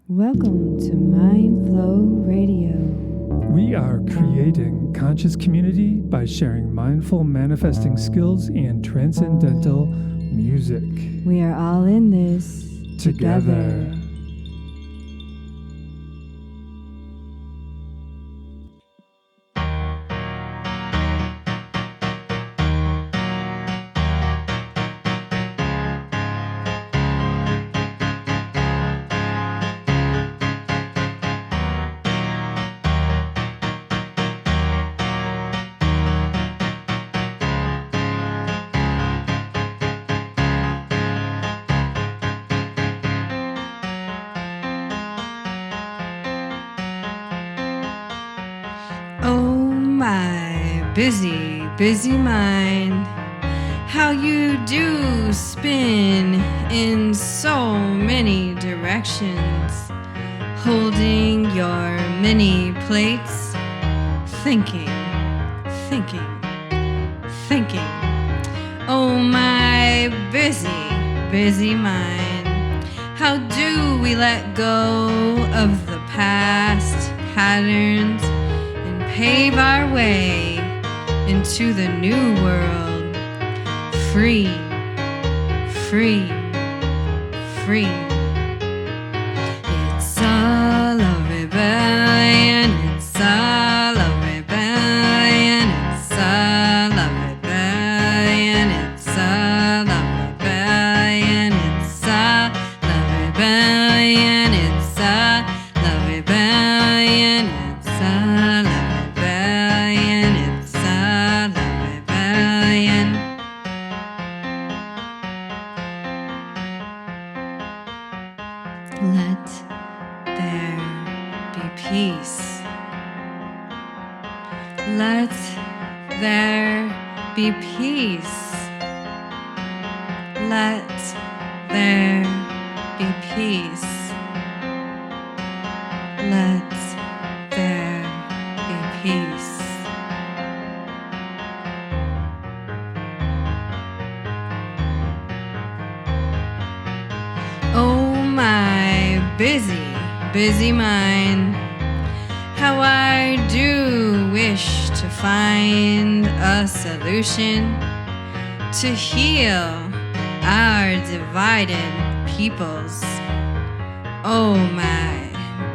Welcome to Mindflow Radio. We are creating conscious community by sharing mindful manifesting skills and transcendental music. We are all in this together. Oh my busy mind, how you do spin in so many directions, holding your many plates, thinking. Oh my busy mind, how do we let go of the past patterns and pave our way into the new world, free. It's a lullaby and it's a lullaby and it's a lullaby and it's a lullaby and it's a lullaby and it's a lullaby and it's a lullaby and it's a lullaby and let there be peace. Let there be peace. Let there be peace. Let there be peace. Oh my busy mind, how I do wish to find a solution to heal our divided peoples. Oh my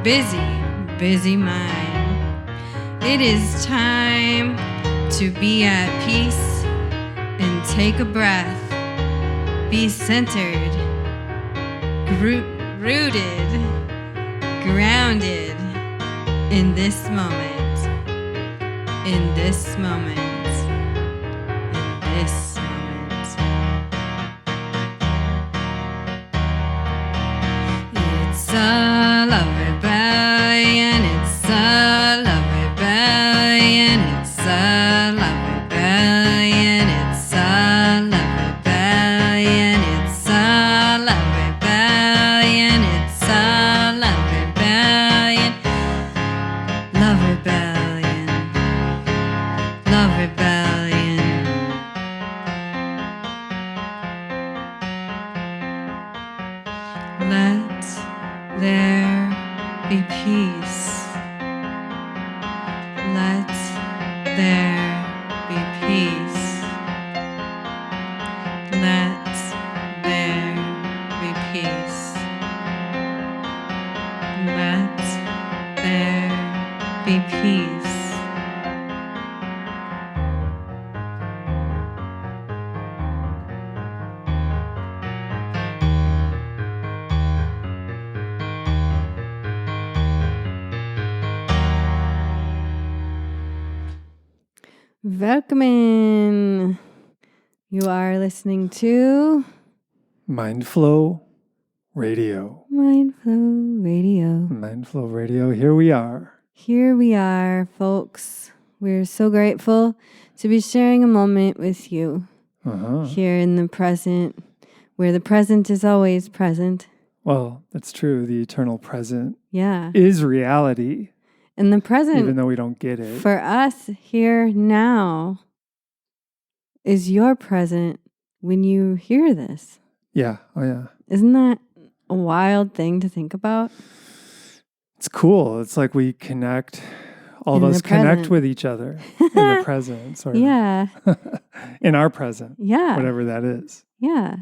busy mind, it is time to be at peace and take a breath, be centered, rooted, grounded in this moment, in this moment, in this moment. It's a lullaby and it's a lullaby and it's a lullaby and it's a lullaby and it's a lullaby and it's a lullaby and love rebellion. Let there be peace. Let there be peace. Let there be peace. Let there be peace. Welcome. You are listening to Mindflow Radio. Mindflow Radio. Mindflow Radio, here we are. Here we are, folks. We're so grateful to be sharing a moment with you here in the present, where the present is always present. Well, that's true. The eternal present Yeah. is reality. And the present, even though we don't get it. For us here now, is your present when you hear this. Yeah. Oh, yeah. Isn't that a wild thing to think about? It's cool. It's like we connect, all of In us the connect present. with each other in the present, sort of. Yeah. In our present, Yeah. whatever that is. Yeah.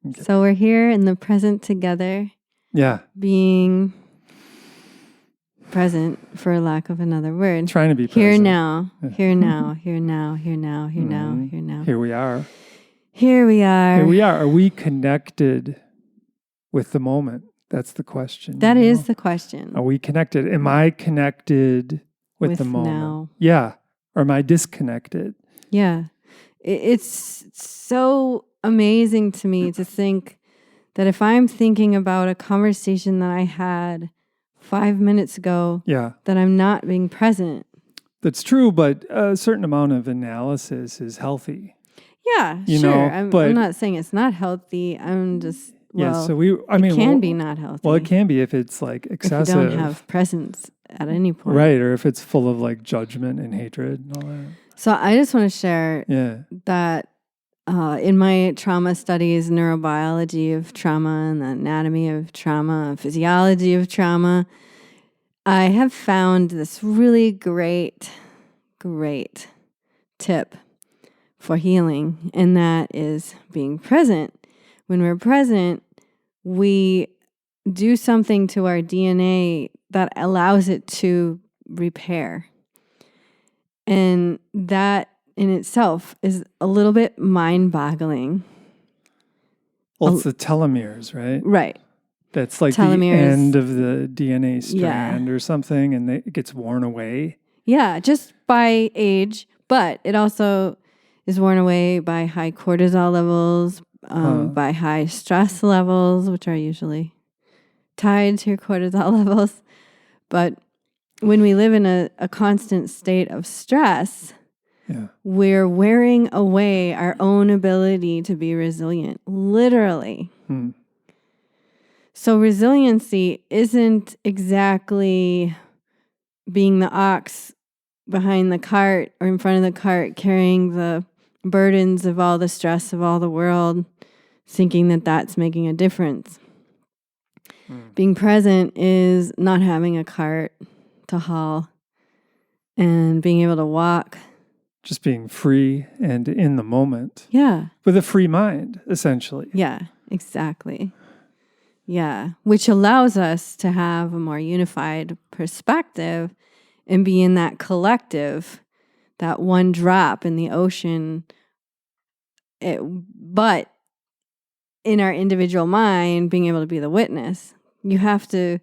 Okay. So we're here in the present together, Yeah. being present, for lack of another word. Trying to be Here present. now, here now, here now, here now, here now, Mhm. here now. Here we are. Here we are. Here we are. Are we connected with the moment? That's the question. That is the question. Are we connected? Am I connected with the moment? Now. Yeah. Or am I disconnected? Yeah. It's so amazing to me to think that if I'm thinking about a conversation that I had 5 minutes ago, Yeah. that I'm not being present. That's true, but a certain amount of analysis is healthy. Yeah, You sure. know, I'm but- not saying it's not healthy. I'm just, well, So it can be not healthy. Well, it can be if it's like excessive. If you don't have presence at any point. Right, or if it's full of like judgment and hatred and all that. So I just want to share that in my trauma studies, neurobiology of trauma and the anatomy of trauma, physiology of trauma, I have found this really great tip for healing, and that is being present. When we're present, we do something to our DNA that allows it to repair. And that in itself is a little bit mind-boggling. Well, it's the telomeres, right? Right. That's like Telomeres. the end of the DNA strand or something, and it gets worn away. Yeah, just by age, but it also is worn away by high cortisol levels, by high stress levels, which are usually tied to your cortisol levels. But when we live in a constant state of stress, we're wearing away our own ability to be resilient, literally. So resiliency isn't exactly being the ox behind the cart or in front of the cart, carrying the burdens of all the stress of all the world, thinking that that's making a difference. Being present is not having a cart to haul and being able to walk. Just being free and in the moment. Yeah. With a free mind, essentially. Yeah, exactly. Yeah, which allows us to have a more unified perspective and be in that collective, that one drop in the ocean. But in our individual mind, being able to be the witness, you have to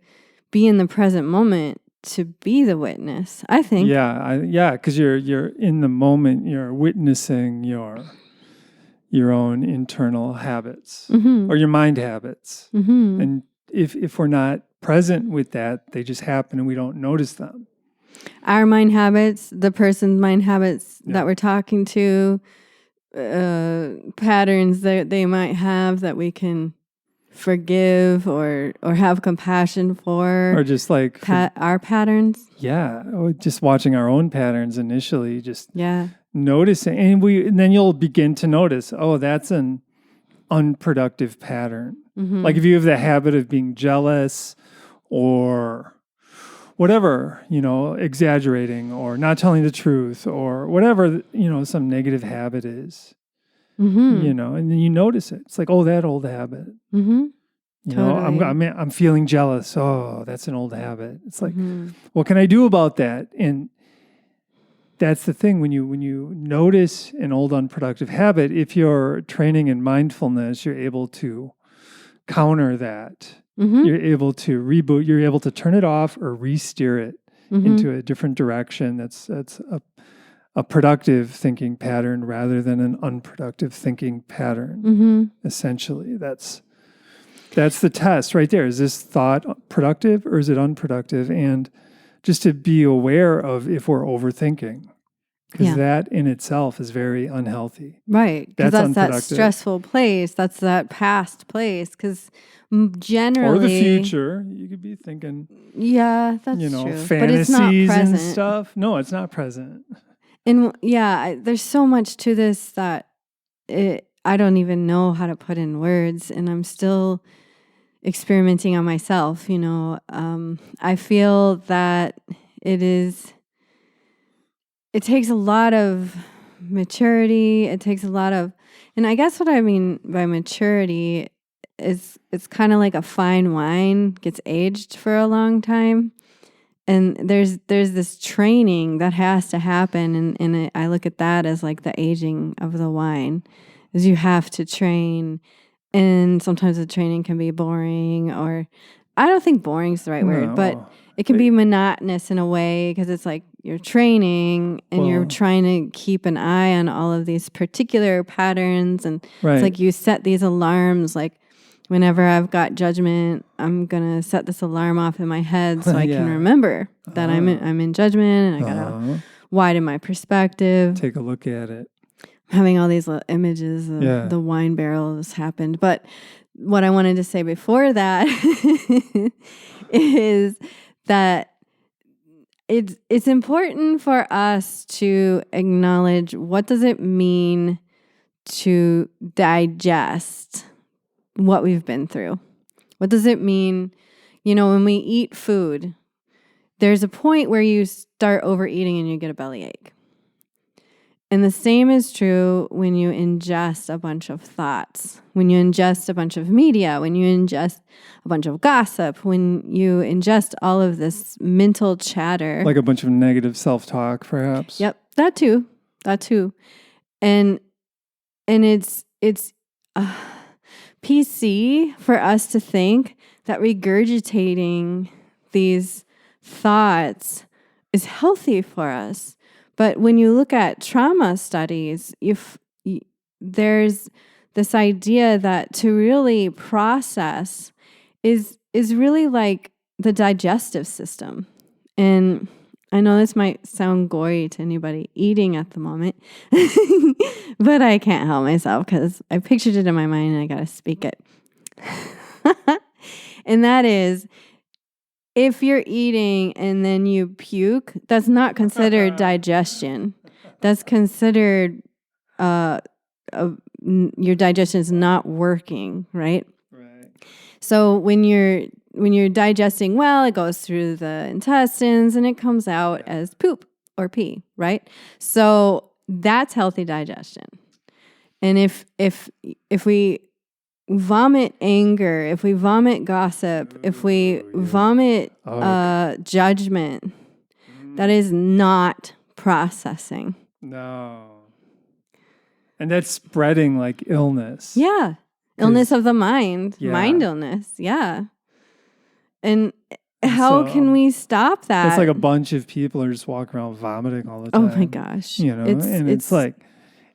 be in the present moment to be the witness, I think. Yeah, because you're in the moment, you're witnessing your own internal habits or your mind habits. And if we're not present with that, they just happen and we don't notice them. Our mind habits, the person's mind habits that we're talking to, patterns that they might have that we can forgive or have compassion for. Or just like our patterns. Yeah, or just watching our own patterns initially, just Yeah. noticing, and then you'll begin to notice, oh, that's an unproductive pattern. Like if you have the habit of being jealous or whatever, exaggerating or not telling the truth or whatever, some negative habit is, and then you notice it. It's like, oh, that old habit. Totally. I'm feeling jealous. Oh, that's an old habit. It's like, what can I do about that? And that's the thing, when you notice an old unproductive habit, if you're training in mindfulness, you're able to counter that. You're able to reboot. You're able to turn it off or re-steer it into a different direction. That's a productive thinking pattern rather than an unproductive thinking pattern. Essentially, that's the test right there. Is this thought productive or is it unproductive? And just to be aware of if we're overthinking, because that in itself is very unhealthy. Right. Because that's that unproductive. stressful place. That's that past place. Because generally... Or the future. You could be thinking... Yeah, that's true. Fantasies but it's not present. And stuff. No, it's not present. And there's so much to this that I don't even know how to put in words. And I'm still experimenting on myself. I feel that it takes a lot of maturity. It takes a lot of, and I guess what I mean by maturity is it's kind of like a fine wine gets aged for a long time. And there's this training that has to happen, and I look at that as like the aging of the wine, is you have to train, and sometimes the training can be boring, or I don't think boring is the right word, but it can be monotonous in a way because it's like you're training and you're trying to keep an eye on all of these particular patterns, and it's like you set these alarms, like whenever I've got judgment, I'm gonna set this alarm off in my head so I can remember that I'm in judgment, and I gotta widen my perspective. Take a look at it. Having all these little images of the wine barrels happened. But what I wanted to say before that is that it's important for us to acknowledge, what does it mean to digest what we've been through? What does it mean? When we eat food, there's a point where you start overeating and you get a bellyache. And the same is true when you ingest a bunch of thoughts, when you ingest a bunch of media, when you ingest a bunch of gossip, when you ingest all of this mental chatter. Like a bunch of negative self-talk, perhaps. Yep, that too. And it's PC for us to think that regurgitating these thoughts is healthy for us. But when you look at trauma studies, there's this idea that to really process is really like the digestive system. And I know this might sound gory to anybody eating at the moment, but I can't help myself because I pictured it in my mind and I got to speak it. And that is, if you're eating and then you puke, that's not considered digestion. That's considered your digestion is not working, right? Right. So when you're digesting well, it goes through the intestines and it comes out as poop or pee, right? So that's healthy digestion. And if we vomit anger, if we vomit gossip, if we vomit judgment, that is not processing. No. And that's spreading like illness. Yeah. Illness of the mind. Yeah. Mind illness. Yeah. And how can we stop that? It's like a bunch of people are just walking around vomiting all the time. Oh my gosh. It's like,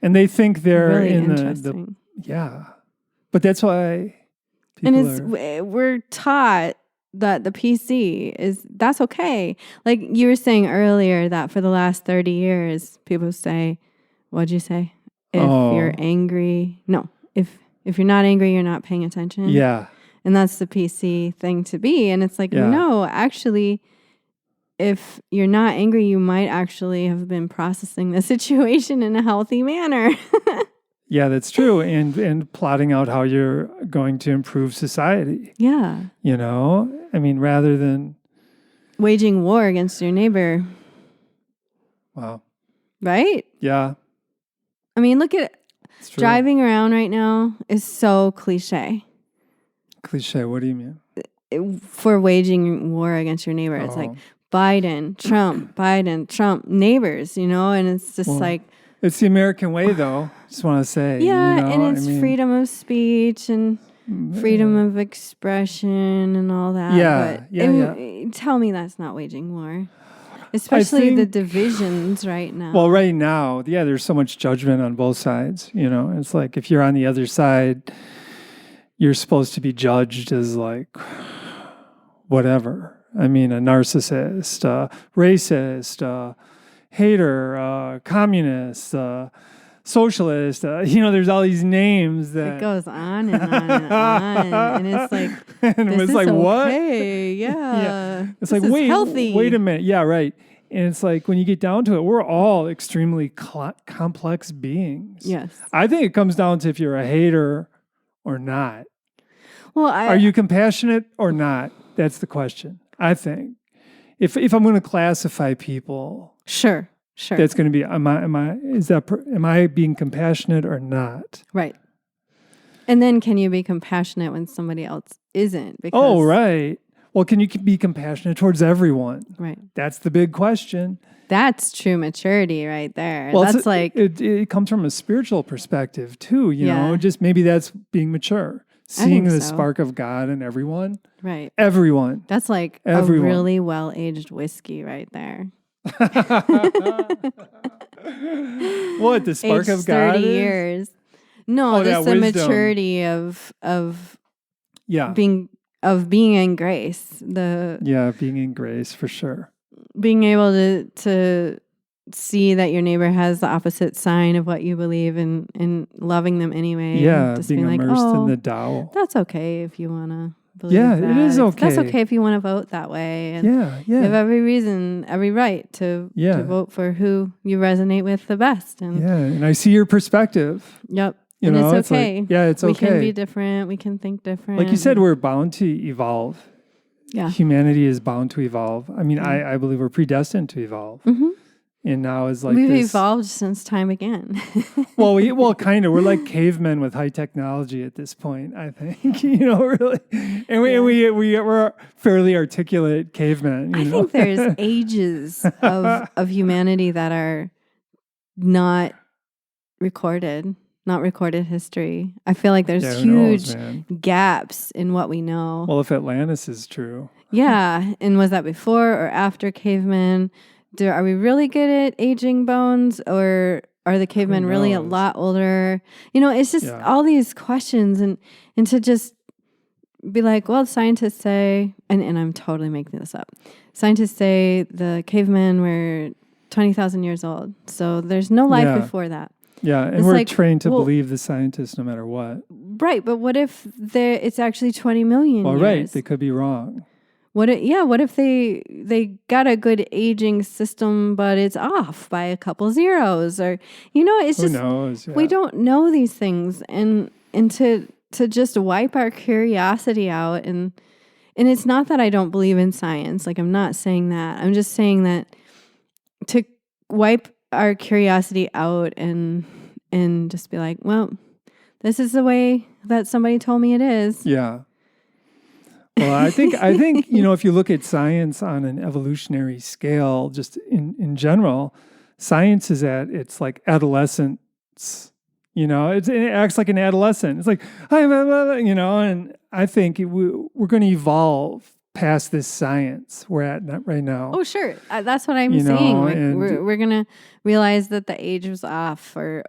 and they think they're really in the yeah. But that's why we're taught that the PC that's okay. Like you were saying earlier that for the last 30 years, people say, what'd you say? If you're angry. No, if you're not angry, you're not paying attention. Yeah. And that's the PC thing to be. And it's like, no, actually, if you're not angry, you might actually have been processing the situation in a healthy manner. Yeah, that's true. And plotting out how you're going to improve society. Yeah. I mean, rather than waging war against your neighbor. Wow. Right? Yeah. I mean, look at driving around right now is so cliche. Cliche, what do you mean? For waging war against your neighbor. It's like Biden, Trump, neighbors, and it's just like. It's the American way, though. Just want to say. Yeah, and it's freedom of speech and freedom of expression and all that. Yeah, Tell me that's not waging war. Especially the divisions right now. Well, right now, there's so much judgment on both sides. It's like if you're on the other side, you're supposed to be judged as like whatever. I mean, a narcissist, racist, hater, communist, socialist. There's all these names that it goes on and on and on, and it's like, and this it's is like what? Okay, yeah. It's like healthy. Wait a minute. Yeah, right. And it's like when you get down to it, we're all extremely complex beings. Yes. I think it comes down to if you're a hater or not. Well, are you compassionate or not? That's the question, I think. If I'm going to classify people, sure, that's going to be am I being compassionate or not? Right. And then can you be compassionate when somebody else isn't? Because, right. Well, can you be compassionate towards everyone? Right. That's the big question. That's true maturity right there. Well, that's it comes from a spiritual perspective too, you know, just maybe that's being mature. Seeing the spark of God in everyone. Right. Everyone. That's like everyone. A really well-aged whiskey right there. What, the spark of God 30 years. No, this is the maturity of being in grace. Being in grace for sure. Being able to see that your neighbor has the opposite sign of what you believe and loving them anyway. Yeah, just being immersed in the Tao. That's okay if you want to believe that. Yeah, it is okay. That's okay if you want to vote that way. And you have every reason, every right to vote for who you resonate with the best. And I see your perspective. Yep. And it's okay. Like, it's okay. We can be different. We can think different. Like you said, we're bound to evolve. Yeah. Humanity is bound to evolve. I mean, I believe we're predestined to evolve. Mm-hmm. And now is like we've evolved since time began. well, kind of. We're like cavemen with high technology at this point, I think. Really. And we're fairly articulate cavemen. I think there's ages of humanity that are not recorded history. I feel like there's huge gaps in what we know. Well, if Atlantis is true. Yeah. And was that before or after cavemen? Are we really good at aging bones, or are the cavemen really a lot older? It's just all these questions, and to just be like, well, scientists say, and I'm totally making this up. Scientists say the cavemen were 20,000 years old, so there's no life before that. Yeah, and we're trained to believe the scientists no matter what. Right, but what if it's actually 20 million years? Right, they could be wrong. What if they got a good aging system, but it's off by a couple zeros, or it's just, who knows? Yeah. We don't know these things, and to just wipe our curiosity out, and it's not that I don't believe in science, like I'm not saying that. I'm just saying that to wipe our curiosity out and just be like, well, this is the way that somebody told me it is. Yeah. Well, I think if you look at science on an evolutionary scale, just in general, science is at its like adolescence. It acts like an adolescent. It's like, and I think we're going to evolve past this science we're at right now. Oh, sure. That's what I'm saying. Like, we're going to realize that the age was off or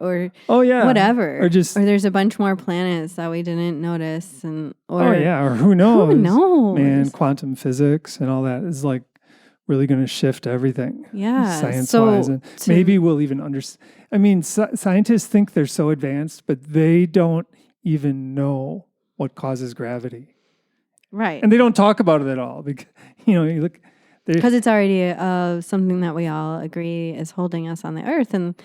whatever. Or there's a bunch more planets that we didn't notice. Or who knows? Who knows? Man, quantum physics and all that is like really going to shift everything. Yeah. Science-wise. And maybe we'll even understand. I mean, scientists think they're so advanced, but they don't even know what causes gravity. Right. And they don't talk about it at all because, you look. Because it's already something that we all agree is holding us on the earth. And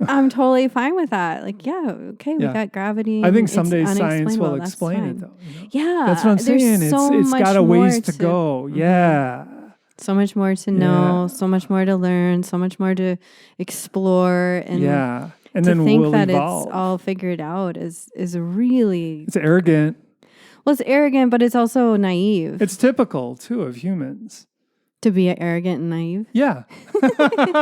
I'm totally fine with that. Like, we got gravity. I think someday science will explain it, though. Yeah. That's what I'm saying. It's got a ways to go. Yeah. So much more to know, so much more to learn, so much more to explore. And and to then think we'll that evolve. It's all figured out is really... It's arrogant. Well, it's arrogant, but it's also naive. It's typical, too, of humans. To be arrogant and naive? Yeah.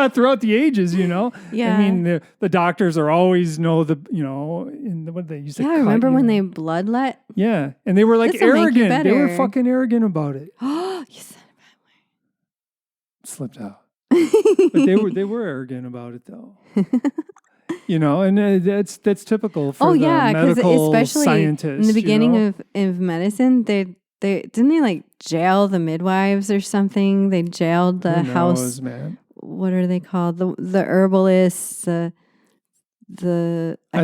Throughout the ages, Yeah. I mean, the doctors are always what they used to cut. Yeah, remember when they bloodlet? Yeah. And they were like arrogant. They were fucking arrogant about it. Oh, you said it that way. Slipped out. But they were arrogant about it, though. And that's typical for the medical especially scientists. In the beginning of medicine, they didn't they like jail the midwives or something? They jailed the house. Man. What are they called? The herbalists. I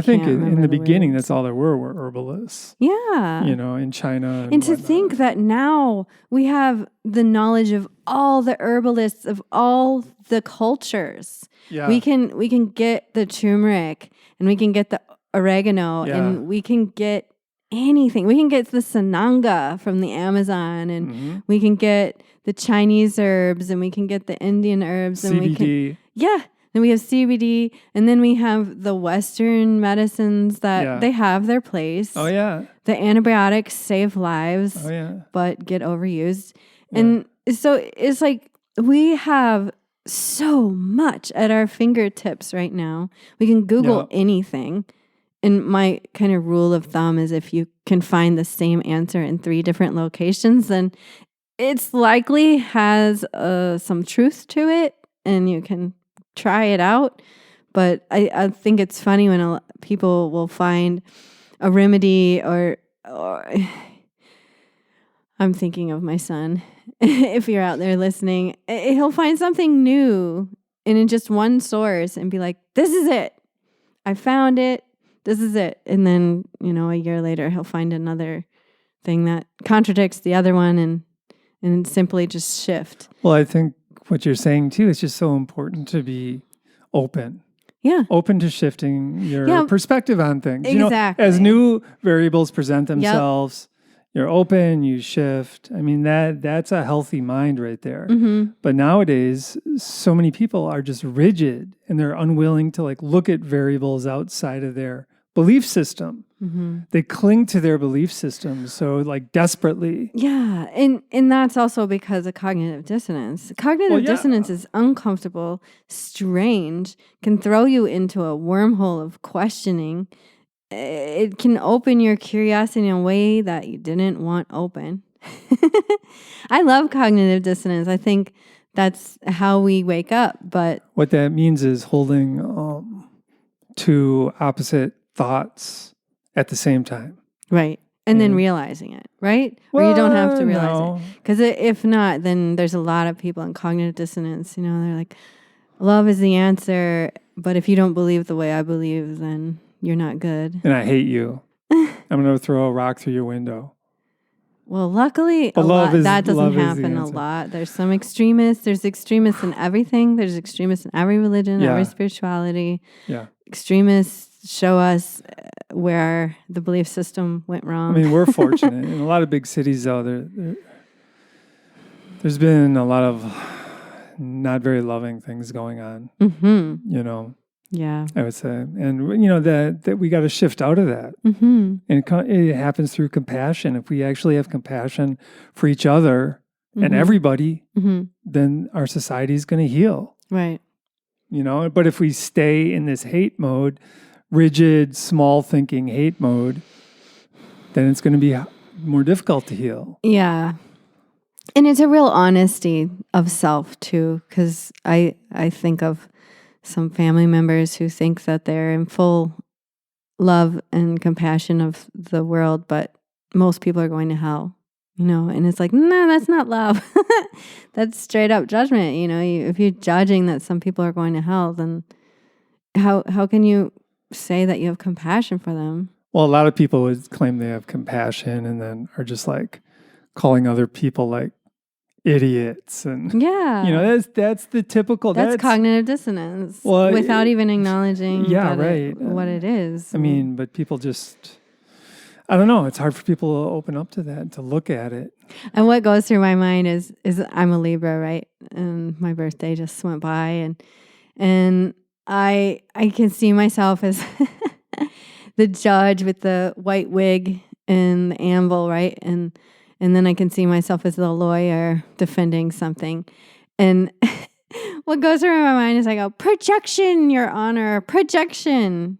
think in the beginning, that's all there were herbalists. Yeah. In China. And to think that now we have the knowledge of all the herbalists of all the cultures. Yeah. We can get the turmeric and we can get the oregano and we can get anything. We can get the sananga from the Amazon, and we can get the Chinese herbs, and we can get the Indian herbs, and CBD. Then we have CBD, and then we have the Western medicines that they have their place. Oh, yeah. The antibiotics save lives, but get overused. Yeah. And so it's like we have so much at our fingertips right now. We can Google anything. And my kind of rule of thumb is if you can find the same answer in 3 different locations, then it's likely has some truth to it, and you can try it out. But I think it's funny when people will find a remedy or I'm thinking of my son. If you're out there listening, he'll find something new and in just one source and be like, this is it. I found it. This is it. And then, a year later, he'll find another thing that contradicts the other one and simply just shift. Well, I think what you're saying too is just so important to be open. Yeah. Open to shifting your perspective on things. Exactly. As new variables present themselves, you're open, you shift. I mean, that's a healthy mind right there. Mm-hmm. But nowadays, so many people are just rigid and they're unwilling to look at variables outside of their belief system. Mm-hmm. They cling to their belief system so desperately. Yeah, and that's also because of cognitive dissonance. Cognitive dissonance is uncomfortable, strange, can throw you into a wormhole of questioning. It can open your curiosity in a way that you didn't want open. I love cognitive dissonance. I think that's how we wake up. But what that means is holding 2 opposite thoughts at the same time. Right. And then realizing it, right? Or you don't have to realize it. Because if not, then there's a lot of people in cognitive dissonance. They're like, love is the answer. But if you don't believe the way I believe, then you're not good. And I hate you. I'm going to throw a rock through your window. Well, luckily, that doesn't happen a lot. There's some extremists. There's extremists in everything. There's extremists in every religion, every spirituality. Yeah. Extremists show us where the belief system went wrong. I mean, we're fortunate. In a lot of big cities, though, there's been a lot of not very loving things going on. Mm-hmm. Yeah, I would say. And, that we got to shift out of that. Mm-hmm. And it happens through compassion. If we actually have compassion for each other and everybody, then our society is going to heal. Right. But if we stay in this hate mode, rigid, small thinking hate mode, then it's going to be more difficult to heal. Yeah. And it's a real honesty of self too, because I think of some family members who think that they're in full love and compassion of the world, but most people are going to hell, and it's like, no, that's not love. That's straight up judgment. If you're judging that some people are going to hell, then how can you say that you have compassion for them? Well, a lot of people would claim they have compassion and then are just calling other people idiots, and that's the typical. That's cognitive dissonance. Well, without even acknowledging what it is. I mean, but people just, I don't know. It's hard for people to open up to that and to look at it. And what goes through my mind is I'm a Libra, right? And my birthday just went by, and I can see myself as the judge with the white wig and the anvil, right? And then I can see myself as the lawyer defending something. And what goes through my mind is I go, projection, Your Honor, projection.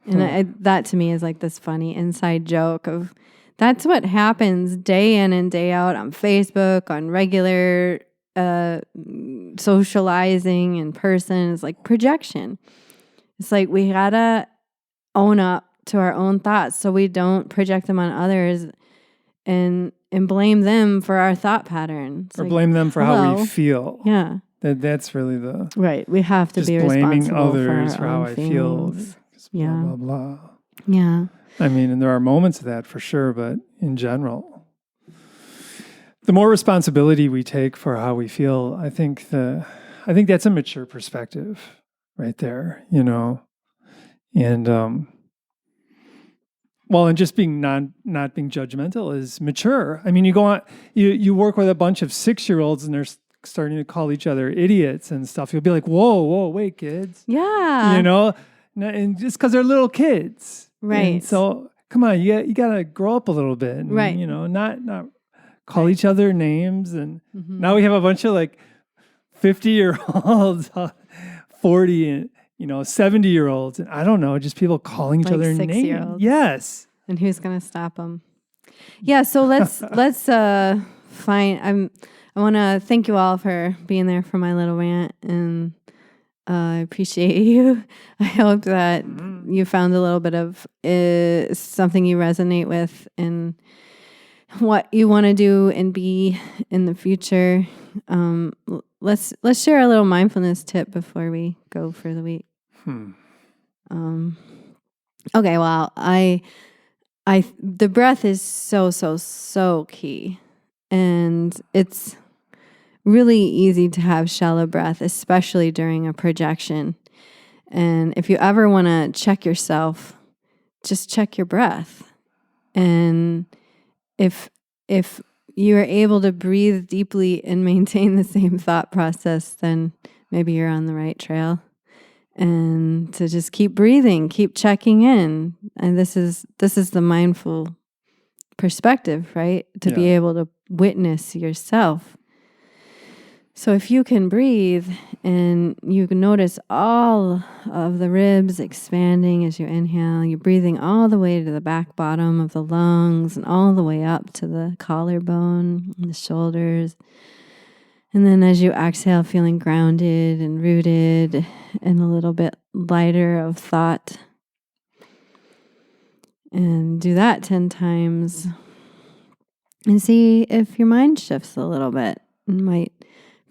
And that to me is this funny inside joke of that's what happens day in and day out on Facebook, on regular socializing in person. It's projection. It's we gotta own up to our own thoughts so we don't project them on others and blame them for our thought patterns. Or blame them for how we feel. Yeah. That's really the... Right. We have to be responsible others for how I feel. Yeah. Blah, blah, blah. Yeah. I mean, and there are moments of that for sure, but in general, the more responsibility we take for how we feel, I think that's a mature perspective right there, And Well, and just being not being judgmental is mature. I mean, you go on, you work with a bunch of 6-year-olds and they're starting to call each other idiots and stuff. You'll be like, whoa, wait, kids. Yeah. You know, and just because they're little kids. Right. And so come on, you got to grow up a little bit and, right. you know, not call each other names. And now we have a bunch of like 50-year-olds, 40 and, 70-year-olds. And I don't know, just people calling each other names. 6-year-olds. Yes. And who's going to stop them? Yeah. So let's find, I want to thank you all for being there for my little rant, and I appreciate you. I hope that you found a little bit of something you resonate with in what you want to do and be in the future. Let's share a little mindfulness tip before we go for the week. Okay. Well, the breath is so key, and it's really easy to have shallow breath, especially during a projection. And if you ever want to check yourself, just check your breath. And if you're able to breathe deeply and maintain the same thought process, then maybe you're on the right trail. And to just keep breathing, keep checking in. And this is the mindful perspective, right? To be able to witness yourself. So if you can breathe and you can notice all of the ribs expanding as you inhale, you're breathing all the way to the back bottom of the lungs and all the way up to the collarbone and the shoulders. And then as you exhale, feeling grounded and rooted and a little bit lighter of thought. And do that 10 times and see if your mind shifts a little bit. It might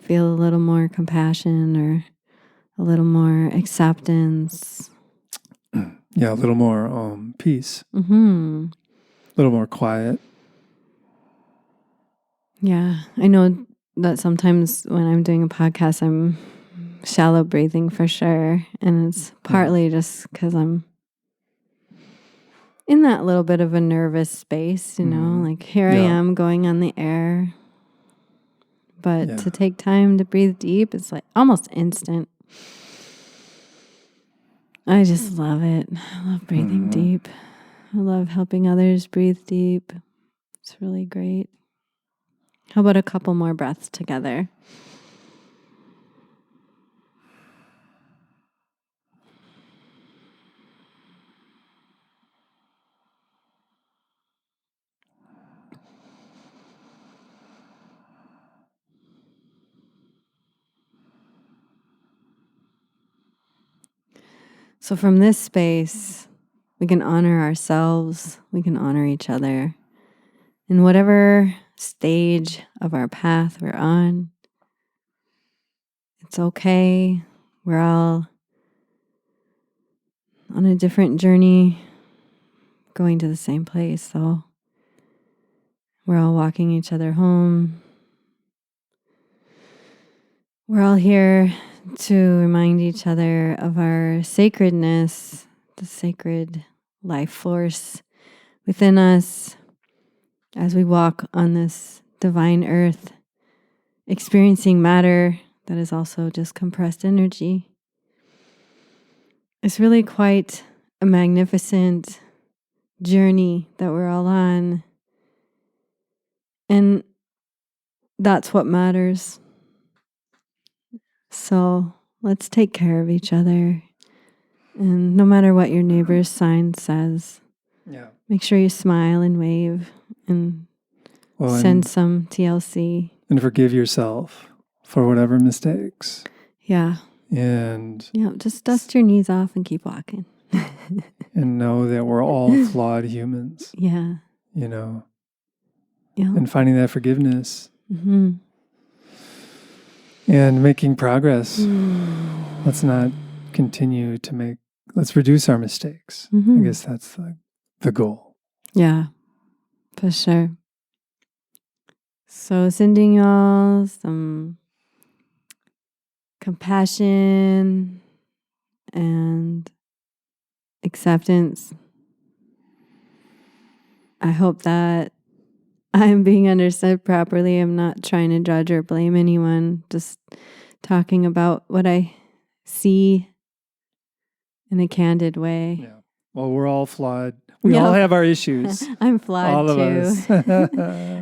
feel a little more compassion or a little more acceptance. Yeah, a little more peace. A little more quiet. Yeah, I know that sometimes when I'm doing a podcast, I'm shallow breathing for sure. And it's partly just because I'm in that little bit of a nervous space, like here I am going on the air. But to take time to breathe deep, it's like almost instant. I just love it. I love breathing deep. I love helping others breathe deep. It's really great. How about a couple more breaths together? So from this space, we can honor ourselves, we can honor each other. In whatever stage of our path we're on, it's okay. We're all on a different journey, going to the same place. So we're all walking each other home. We're all here to remind each other of our sacredness, the sacred life force within us as we walk on this divine earth, experiencing matter that is also just compressed energy. It's really quite a magnificent journey that we're all on. And that's what matters. So let's take care of each other. And no matter what your neighbor's sign says, make sure you smile and wave and send some TLC. And forgive yourself for whatever mistakes. Yeah. And just dust your knees off and keep walking. And know that we're all flawed humans. Yeah. And finding that forgiveness. And making progress. Let's not continue to let's reduce our mistakes. I guess that's the goal. Yeah, for sure. So sending y'all some compassion and acceptance. I hope that I'm being understood properly. I'm not trying to judge or blame anyone, just talking about what I see in a candid way. Yeah. Well, we're all flawed. We all have our issues. I'm flawed all too. Of us.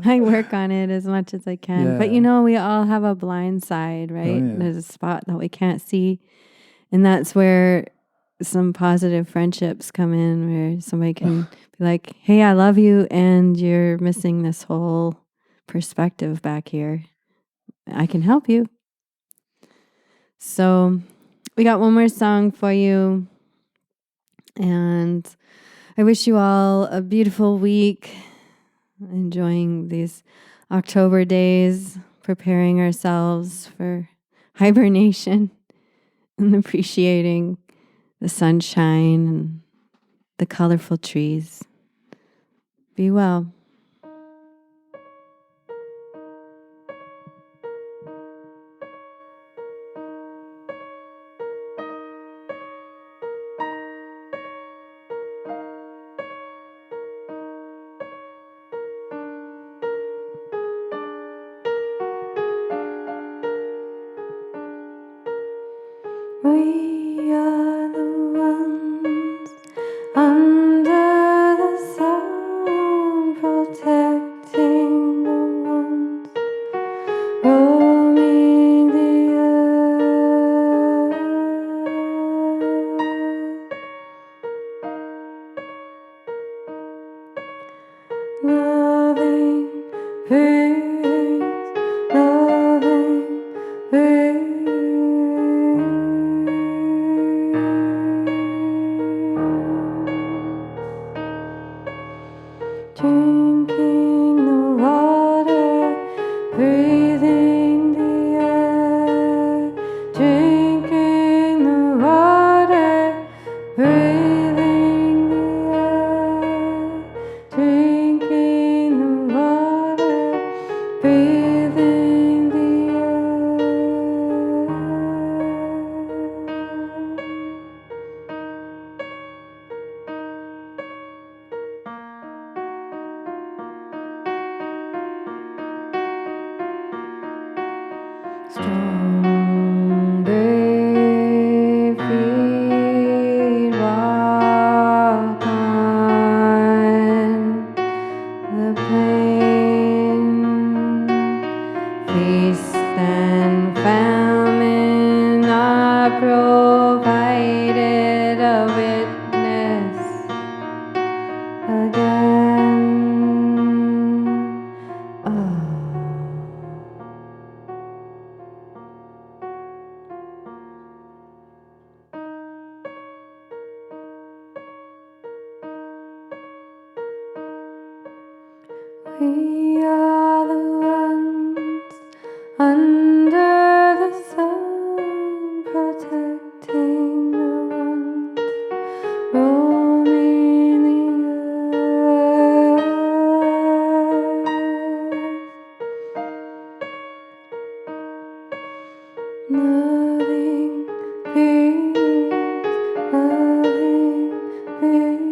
I work on it as much as I can. Yeah. But we all have a blind side, right? Oh, yeah. There's a spot that we can't see. And that's where some positive friendships come in, where somebody can be like, hey, I love you, and you're missing this whole perspective back here. I can help you. So we got one more song for you. And I wish you all a beautiful week, enjoying these October days, preparing ourselves for hibernation and appreciating the sunshine and the colorful trees. Be well. We are the ones under the sun, protecting the ones roaming the earth, loving peace, loving peace. Drinking the water, breathing the air. Drinking the water, breathing the air. Drinking the water, breathing the air. Strong, brave feet walk on the plain. Feast and famine are provided a witness again. We are the ones under the sun, protecting the ones roaming the earth. Loving peace, loving peace.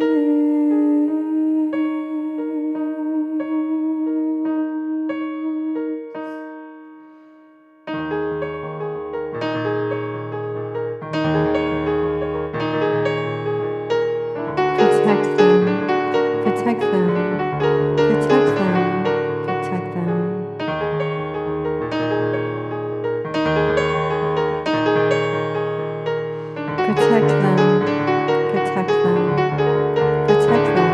Protect them, protect them, protect them, protect them. Protect them, protect them, protect them.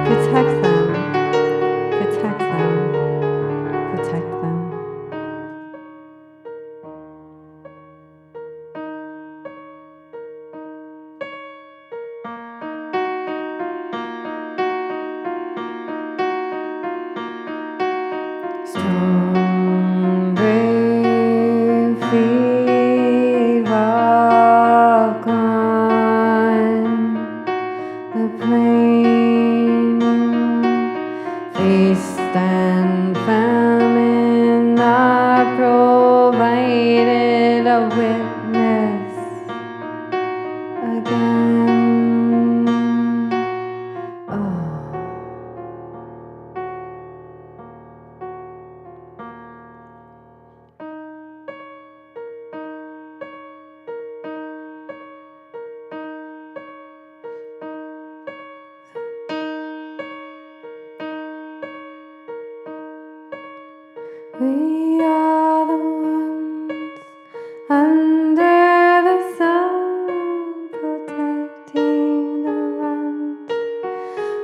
Protect them, protect them, protect them. Strong, brave feet walk on the plain. Feast and famine are provided a witness We are the ones under the sun, protecting the ones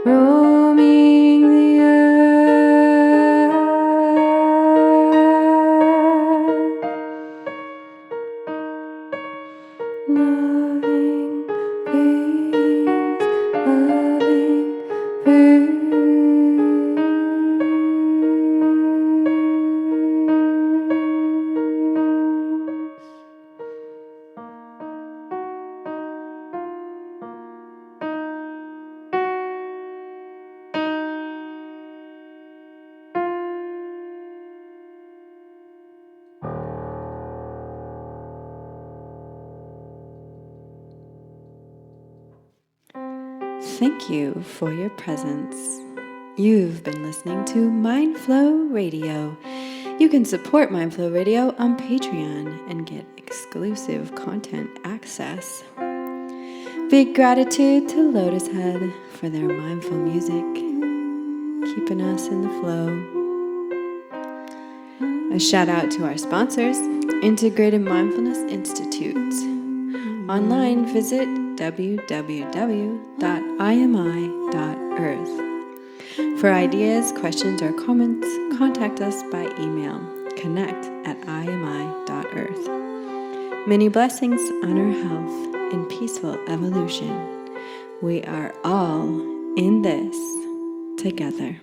roaming the earth. Loving peace, loving peace. Thank you for your presence. You've been listening to Mindflow Radio. You can support Mindflow Radio on Patreon and get exclusive content access. Big gratitude to Lotus Head for their mindful music, keeping us in the flow. A shout out to our sponsors, Integrated Mindfulness Institute. Online, visit www.imi.earth. For ideas, questions, or comments, contact us by email, connect@imi.earth. Many blessings on our health and peaceful evolution. We are all in this together.